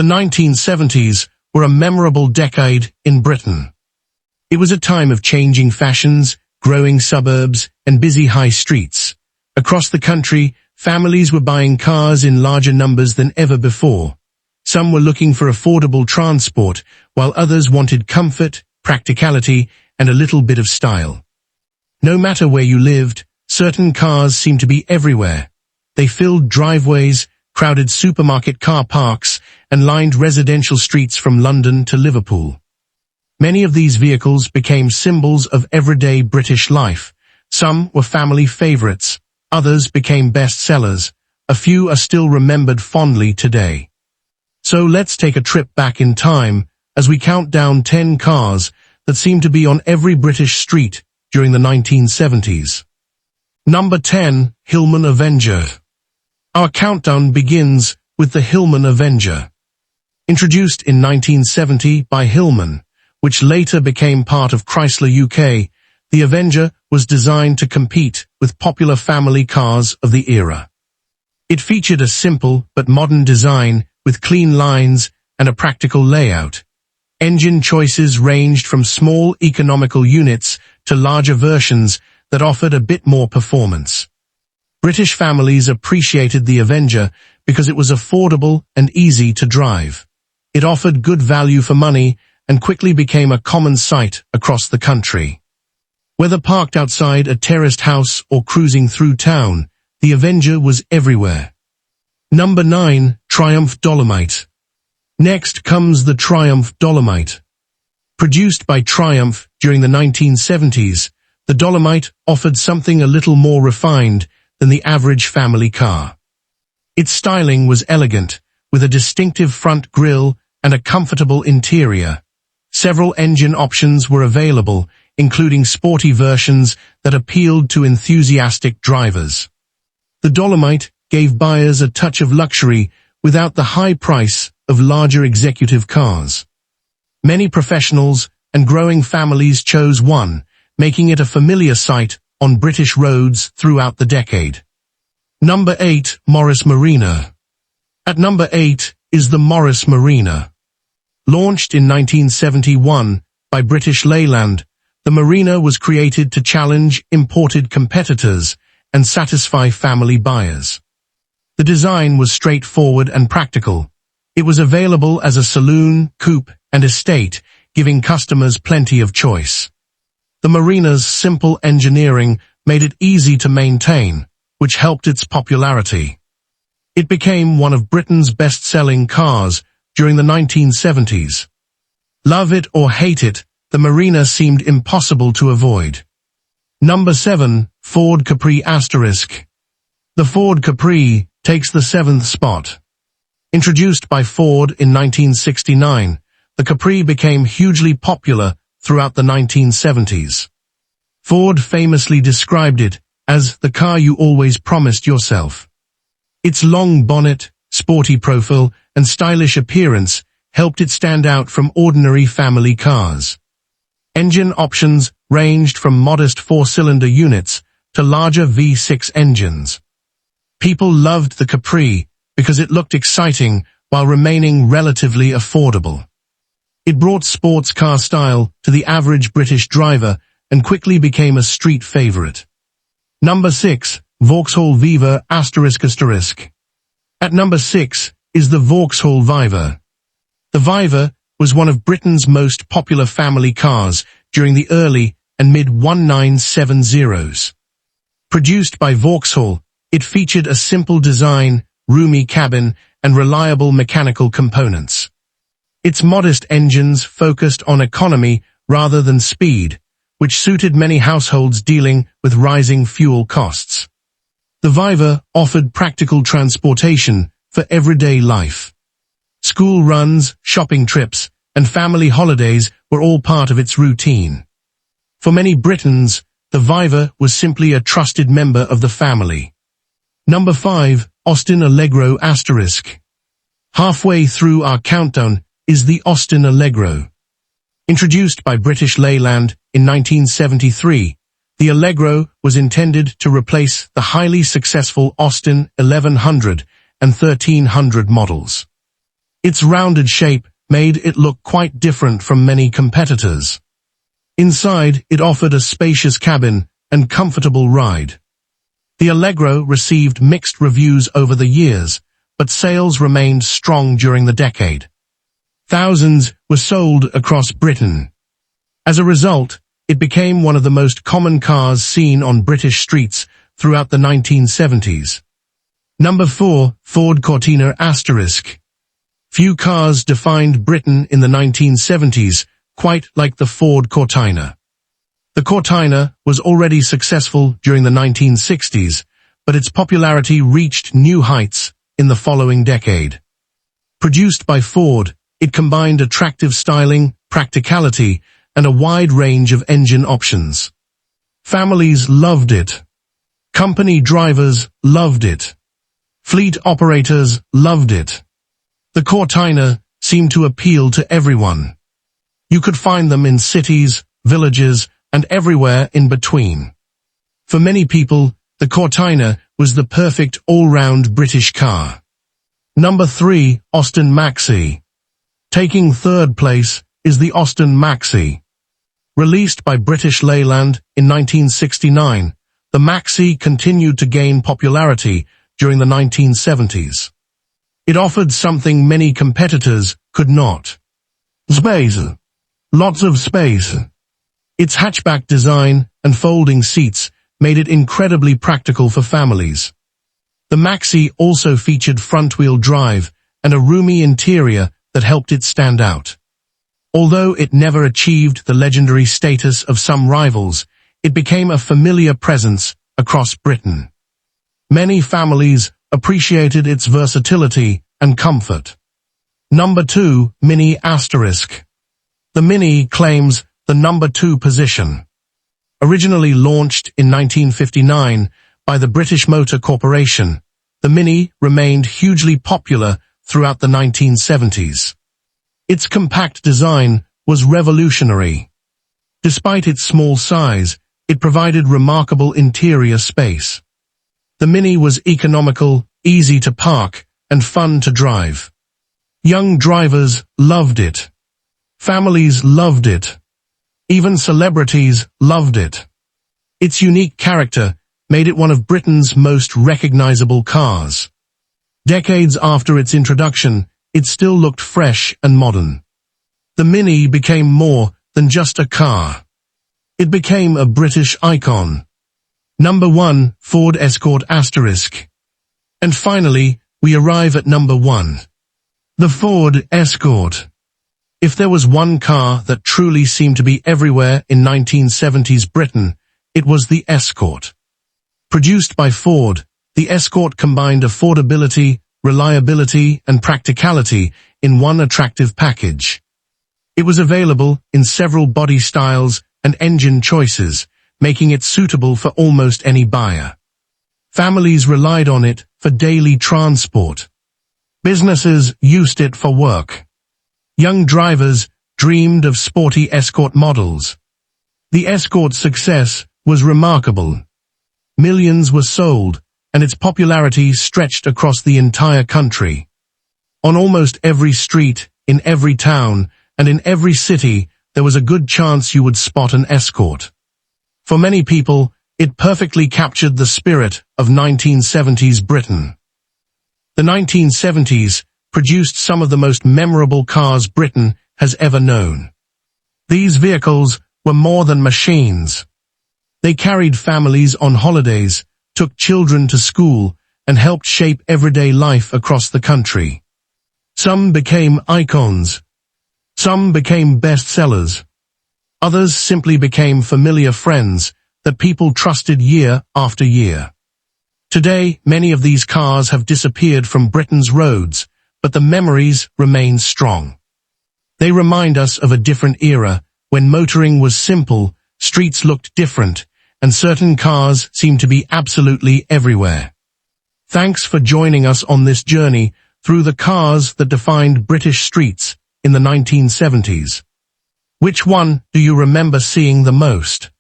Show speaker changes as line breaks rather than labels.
The 1970s were a memorable decade in Britain. It was a time of changing fashions, growing suburbs, and busy high streets. Across the country, families were buying cars in larger numbers than ever before. Some were looking for affordable transport, while others wanted comfort, practicality, and a little bit of style. No matter where you lived, certain cars seemed to be everywhere. They filled driveways, crowded supermarket car parks, and lined residential streets from London to Liverpool. Many of these vehicles became symbols of everyday British life. Some were family favorites, others became bestsellers. A few are still remembered fondly today. So let's take a trip back in time as we count down 10 cars that seem to be on every British street during the 1970s. Number 10, Hillman Avenger. Our countdown begins with the Hillman Avenger. Introduced in 1970 by Hillman, which later became part of Chrysler UK, the Avenger was designed to compete with popular family cars of the era. It featured a simple but modern design with clean lines and a practical layout. Engine choices ranged from small economical units to larger versions that offered a bit more performance. British families appreciated the Avenger because it was affordable and easy to drive. It offered good value for money and quickly became a common sight across the country. Whether parked outside a terraced house or cruising through town, the Avenger was everywhere. Number 9, Triumph Dolomite. Next comes the Triumph Dolomite. Produced by Triumph during the 1970s, the Dolomite offered something a little more refined than the average family car. Its styling was elegant, with a distinctive front grille and a comfortable interior. Several engine options were available, including sporty versions that appealed to enthusiastic drivers. The Dolomite gave buyers a touch of luxury without the high price of larger executive cars. Many professionals and growing families chose one, making it a familiar sight on British roads throughout the decade. Number 8, Morris Marina. At number 8 is the Morris Marina. Launched in 1971 by British Leyland, the Marina was created to challenge imported competitors and satisfy family buyers. The design was straightforward and practical. It was available as a saloon, coupe, and estate, giving customers plenty of choice. The Marina's simple engineering made it easy to maintain, which helped its popularity. It became one of Britain's best-selling cars during the 1970s. Love it or hate it, the Marina seemed impossible to avoid. Number 7, Ford Capri **. The Ford Capri takes the 7th spot. Introduced by Ford in 1969, the Capri became hugely popular throughout the 1970s. Ford famously described it as the car you always promised yourself. Its long bonnet, sporty profile, and stylish appearance helped it stand out from ordinary family cars. Engine options ranged from modest 4-cylinder units to larger V6 engines. People loved the Capri because it looked exciting while remaining relatively affordable. It brought sports car style to the average British driver and quickly became a street favorite. Number 6, Vauxhall Viva **. At number 6 is the Vauxhall Viva. The Viva was one of Britain's most popular family cars during the early and mid-1970s. Produced by Vauxhall, it featured a simple design, roomy cabin, and reliable mechanical components. Its modest engines focused on economy rather than speed, which suited many households dealing with rising fuel costs. The Viva offered practical transportation for everyday life. School runs, shopping trips, and family holidays were all part of its routine. For many Britons, the Viva was simply a trusted member of the family. Number 5, Austin Allegro **. Halfway through our countdown is the Austin Allegro. Introduced by British Leyland in 1973, the Allegro was intended to replace the highly successful Austin 1100 and 1300 models. Its rounded shape made it look quite different from many competitors. Inside, it offered a spacious cabin and comfortable ride. The Allegro received mixed reviews over the years, but sales remained strong during the decade. Thousands were sold across Britain. As a result, it became one of the most common cars seen on British streets throughout the 1970s. Number 4, Ford Cortina ***. Few cars defined Britain in the 1970s quite like the Ford Cortina. The Cortina was already successful during the 1960s, but its popularity reached new heights in the following decade. Produced by Ford, it combined attractive styling, practicality, and a wide range of engine options. Families loved it. Company drivers loved it. Fleet operators loved it. The Cortina seemed to appeal to everyone. You could find them in cities, villages, and everywhere in between. For many people, the Cortina was the perfect all-round British car. Number 3, Austin Maxi. Taking third place is the Austin Maxi. Released by British Leyland in 1969, the Maxi continued to gain popularity during the 1970s. It offered something many competitors could not. Space. Lots of space. Its hatchback design and folding seats made it incredibly practical for families. The Maxi also featured front-wheel drive and a roomy interior that helped it stand out. Although it never achieved the legendary status of some rivals, it became a familiar presence across Britain. Many families appreciated its versatility and comfort. Number 2, Mini ***. The Mini claims the number 2 position. Originally launched in 1959 by the British Motor Corporation, the Mini remained hugely popular throughout the 1970s. Its compact design was revolutionary. Despite its small size, it provided remarkable interior space. The Mini was economical, easy to park, and fun to drive. Young drivers loved it. Families loved it. Even celebrities loved it. Its unique character made it one of Britain's most recognizable cars. Decades after its introduction, it still looked fresh and modern. The Mini became more than just a car. It became a British icon. Number 1, Ford Escort ***. And finally, we arrive at number 1. The Ford Escort. If there was one car that truly seemed to be everywhere in 1970s Britain, it was the Escort. Produced by Ford, the Escort combined affordability, reliability, and practicality in one attractive package. It was available in several body styles and engine choices, making it suitable for almost any buyer. Families relied on it for daily transport. Businesses used it for work. Young drivers dreamed of sporty Escort models. The Escort's success was remarkable. Millions were sold, and its popularity stretched across the entire country. On almost every street, in every town, and in every city, there was a good chance you would spot an Escort. For many people, it perfectly captured the spirit of 1970s Britain. The 1970s produced some of the most memorable cars Britain has ever known. These vehicles were more than machines. They carried families on holidays, took children to school, and helped shape everyday life across the country. Some became icons. Some became bestsellers. Others simply became familiar friends that people trusted year after year. Today, many of these cars have disappeared from Britain's roads, but the memories remain strong. They remind us of a different era, when motoring was simple, streets looked different, and certain cars seemed to be absolutely everywhere. Thanks for joining us on this journey through the cars that defined British streets in the 1970s. Which one do you remember seeing the most?